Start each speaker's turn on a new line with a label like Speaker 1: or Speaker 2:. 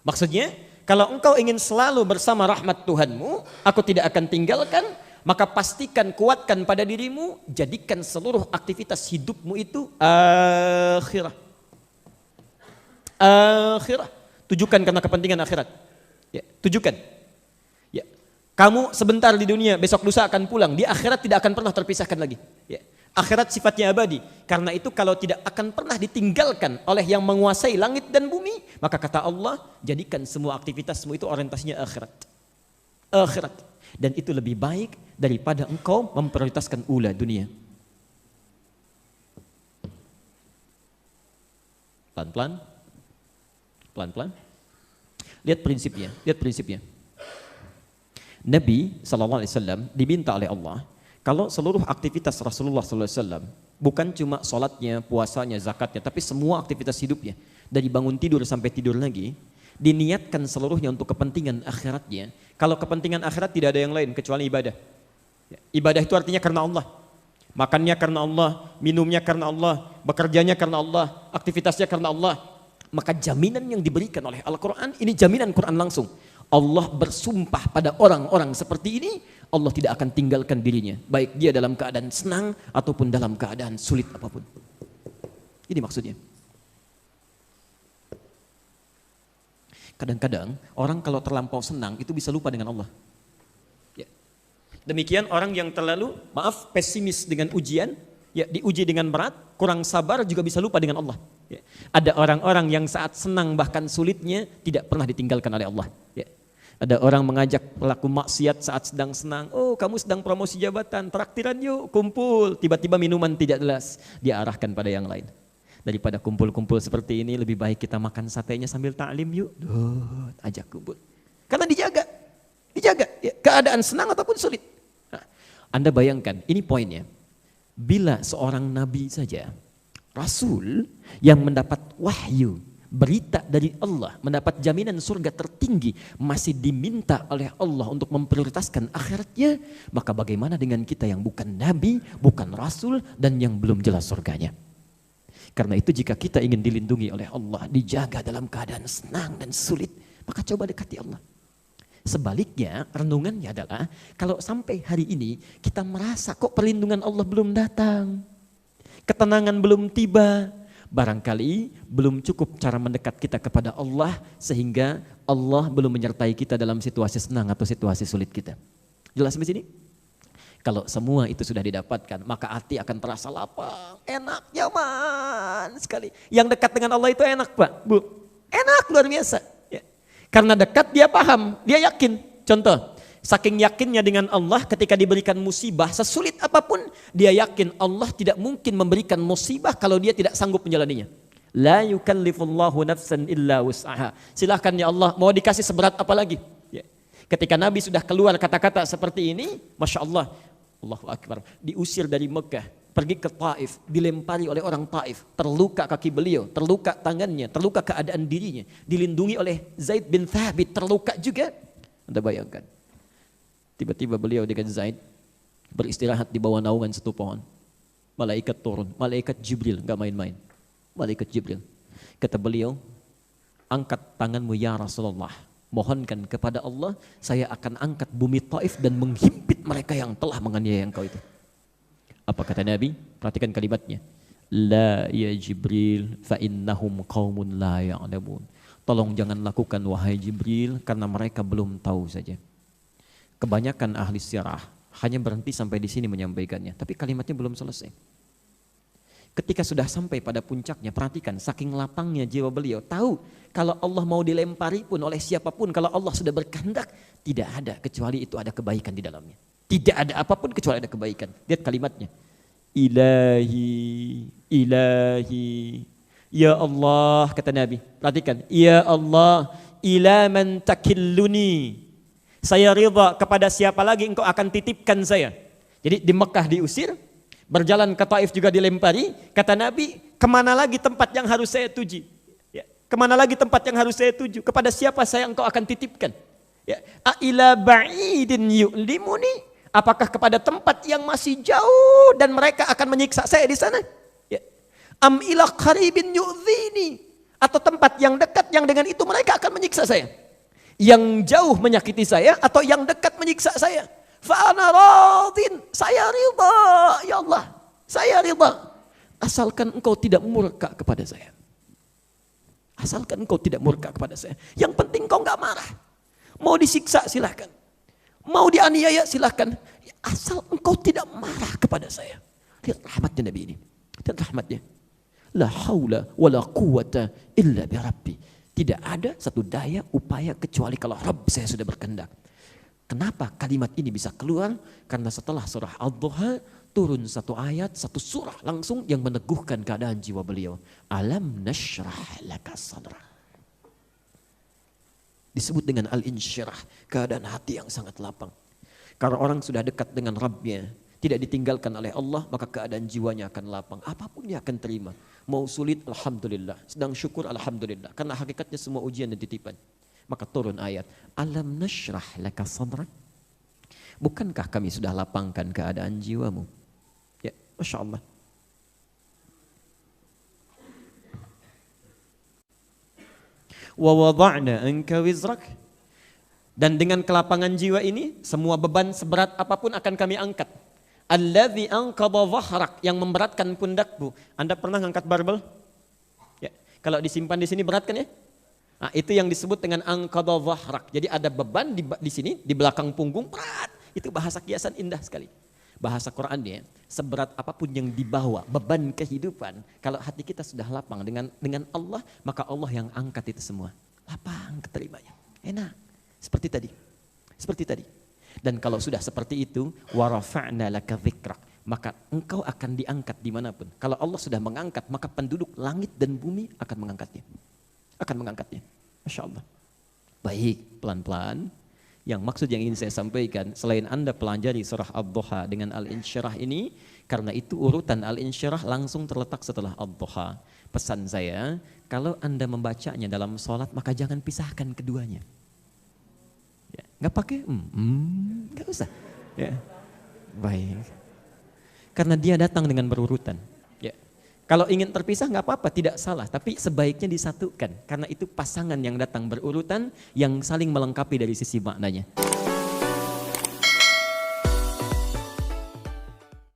Speaker 1: Maksudnya, kalau engkau ingin selalu bersama rahmat Tuhanmu, aku tidak akan tinggalkan, maka pastikan, kuatkan pada dirimu, jadikan seluruh aktivitas hidupmu itu akhirah. Akhirah. Tujukan karena kepentingan akhirat. Ya, tujukan. Ya. Kamu sebentar di dunia, besok lusa akan pulang. Di akhirat tidak akan pernah terpisahkan lagi. Ya. Akhirat sifatnya abadi. Karena itu kalau tidak akan pernah ditinggalkan oleh yang menguasai langit dan bumi, maka kata Allah, jadikan semua aktivitasmu itu orientasinya akhirat. Akhirat. Dan itu lebih baik daripada engkau memprioritaskan ula dunia. Pelan-pelan. Pelan-pelan. Lihat prinsipnya, lihat prinsipnya. Nabi SAW diminta oleh Allah, kalau seluruh aktivitas Rasulullah SAW, bukan cuma sholatnya, puasanya, zakatnya, tapi semua aktivitas hidupnya, dari bangun tidur sampai tidur lagi, diniatkan seluruhnya untuk kepentingan akhiratnya. Kalau kepentingan akhirat tidak ada yang lain kecuali ibadah. Ibadah itu artinya karena Allah. Makannya karena Allah, minumnya karena Allah, bekerjanya karena Allah, aktivitasnya karena Allah. Maka jaminan yang diberikan oleh Al-Quran, ini jaminan Quran langsung. Allah bersumpah pada orang-orang seperti ini, Allah tidak akan tinggalkan dirinya. Baik dia dalam keadaan senang ataupun dalam keadaan sulit apapun. Ini maksudnya. Kadang-kadang orang kalau terlampau senang itu bisa lupa dengan Allah. Ya. Demikian orang yang terlalu, pesimis dengan ujian, ya diuji dengan berat, kurang sabar juga bisa lupa dengan Allah. Ya. Ada orang-orang yang saat senang bahkan sulitnya tidak pernah ditinggalkan oleh Allah. Ya. Ada orang mengajak pelaku maksiat saat sedang senang, oh kamu sedang promosi jabatan, traktiran yuk, kumpul. Tiba-tiba minuman tidak jelas, dia arahkan pada yang lain. Daripada kumpul-kumpul seperti ini, lebih baik kita makan satenya sambil ta'lim yuk. Ajak kumpul. Karena dijaga ya, keadaan senang ataupun sulit. Nah, Anda bayangkan, ini poinnya. Bila seorang nabi saja, Rasul yang mendapat wahyu, berita dari Allah, mendapat jaminan surga tertinggi, masih diminta oleh Allah untuk memprioritaskan akhiratnya, maka bagaimana dengan kita yang bukan nabi, bukan rasul, dan yang belum jelas surganya? Karena itu jika kita ingin dilindungi oleh Allah, dijaga dalam keadaan senang dan sulit, maka coba dekati Allah. Sebaliknya, renungannya adalah kalau sampai hari ini kita merasa kok perlindungan Allah belum datang, ketenangan belum tiba, barangkali belum cukup cara mendekat kita kepada Allah sehingga Allah belum menyertai kita dalam situasi senang atau situasi sulit kita. Jelas sampai sini? Kalau semua itu sudah didapatkan, maka hati akan terasa lapang, enak, nyaman sekali. Yang dekat dengan Allah itu enak, Pak, Bu. Enak luar biasa. Ya. Karena dekat dia paham, dia yakin. Contoh, saking yakinnya dengan Allah ketika diberikan musibah, sesulit apapun, dia yakin Allah tidak mungkin memberikan musibah kalau dia tidak sanggup menjalaninya. La yukallifullahu nafsan illa wus'aha. Silahkan ya Allah, mau dikasih seberat apa lagi? Ya. Ketika Nabi sudah keluar kata-kata seperti ini, Masya Allah, Allahu Akbar, diusir dari Mekah, pergi ke Taif, dilempari oleh orang Taif, terluka kaki beliau, terluka tangannya, terluka keadaan dirinya, dilindungi oleh Zaid bin Thabit, terluka juga. Anda bayangkan, tiba-tiba beliau dengan Zaid beristirahat di bawah naungan satu pohon. Malaikat turun, malaikat Jibril, gak main-main, malaikat Jibril. Kata beliau, angkat tanganmu ya Rasulullah, mohonkan kepada Allah, saya akan angkat bumi Taif dan menghimpit mereka yang telah menganiaya engkau itu. Apa kata Nabi? Perhatikan kalimatnya. La ya Jibril fa innahum qaumun la ya'lamun. Tolong jangan lakukan wahai Jibril karena mereka belum tahu saja. Kebanyakan ahli sirah hanya berhenti sampai di sini menyampaikannya, tapi kalimatnya belum selesai. Ketika sudah sampai pada puncaknya, perhatikan saking lapangnya jiwa beliau, tahu kalau Allah mau dilempari pun oleh siapapun, kalau Allah sudah berkehendak, tidak ada kecuali itu ada kebaikan di dalamnya. Tidak ada apapun kecuali ada kebaikan. Lihat kalimatnya. Ilahi, ilahi, ya Allah, kata Nabi. Perhatikan, ya Allah, ila man takilluni. Saya ridha kepada siapa lagi engkau akan titipkan saya. Jadi di Mekah diusir, berjalan ke Taif juga dilempari, kata Nabi, kemana lagi tempat yang harus saya tuju? Ya, kemana lagi tempat yang harus saya tuju? Kepada siapa saya engkau akan titipkan? Ya, a'ila ba'idin yu'limuni, apakah kepada tempat yang masih jauh dan mereka akan menyiksa saya di sana? Ya. Am ila qaribin yu'dhini, Atau tempat yang dekat yang dengan itu mereka akan menyiksa saya. Yang jauh menyakiti saya atau yang dekat menyiksa saya. Fa'ana radin, saya ridha, ya Allah, saya ridha. Asalkan engkau tidak murka kepada saya. Asalkan engkau tidak murka kepada saya. Yang penting engkau enggak marah. Mau disiksa silahkan. Mau dianiaya silahkan. Asal engkau tidak marah kepada saya. Lihat rahmatnya Nabi ini. Lihat rahmatnya. La haula wa la quwata illa bi Rabbi. Tidak ada satu daya upaya kecuali kalau Rabb saya sudah berkehendak. Kenapa kalimat ini bisa keluar? Karena setelah surah Ad-Duha turun satu ayat, satu surah langsung yang meneguhkan keadaan jiwa beliau. Alam nashrah laka sadra. Disebut dengan al-insyirah, keadaan hati yang sangat lapang. Karena orang sudah dekat dengan Rabbnya, tidak ditinggalkan oleh Allah, maka keadaan jiwanya akan lapang. Apapun dia akan terima. Mau sulit, alhamdulillah. Sedang syukur, alhamdulillah. Karena hakikatnya semua ujian dan titipan. Maka turun ayat, alam nashrah laka sadrak. Bukankah kami sudah lapangkan keadaan jiwamu? Ya, Masya Allah. Wa wada'na anka wizrak. Dan dengan kelapangan jiwa ini, semua beban seberat apapun akan kami angkat. Alladzi anqadha dhahrak, yang memberatkan pundakmu. Anda pernah ngangkat barbel? Ya, kalau disimpan di sini berat kan ya? Nah, itu yang disebut dengan anqadha dhahrak. Jadi ada beban di sini, di belakang punggung, berat. Itu bahasa kiasan indah sekali. Bahasa Qur'annya, seberat apapun yang dibawa, beban kehidupan, kalau hati kita sudah lapang dengan Allah, maka Allah yang angkat itu semua. Lapang keterimanya. Enak. Seperti tadi. Seperti tadi. Dan kalau sudah seperti itu, warafa'na laka dzikrak, maka engkau akan diangkat dimanapun. Kalau Allah sudah mengangkat, maka penduduk langit dan bumi akan mengangkatnya. Akan mengangkatnya. Masya Allah. Baik, pelan-pelan. Yang maksud yang ingin saya sampaikan, selain Anda pelajari surah Ad-Duha dengan Al-Insyirah ini, karena itu urutan Al-Insyirah langsung terletak setelah Ad-Duha. Pesan saya, kalau Anda membacanya dalam sholat, maka jangan pisahkan keduanya. Ya, nggak pakai, nggak usah. Ya. Baik. Karena dia datang dengan berurutan. Ya. Kalau ingin terpisah nggak apa-apa, tidak salah. Tapi sebaiknya disatukan. Karena itu pasangan yang datang berurutan yang saling melengkapi dari sisi maknanya.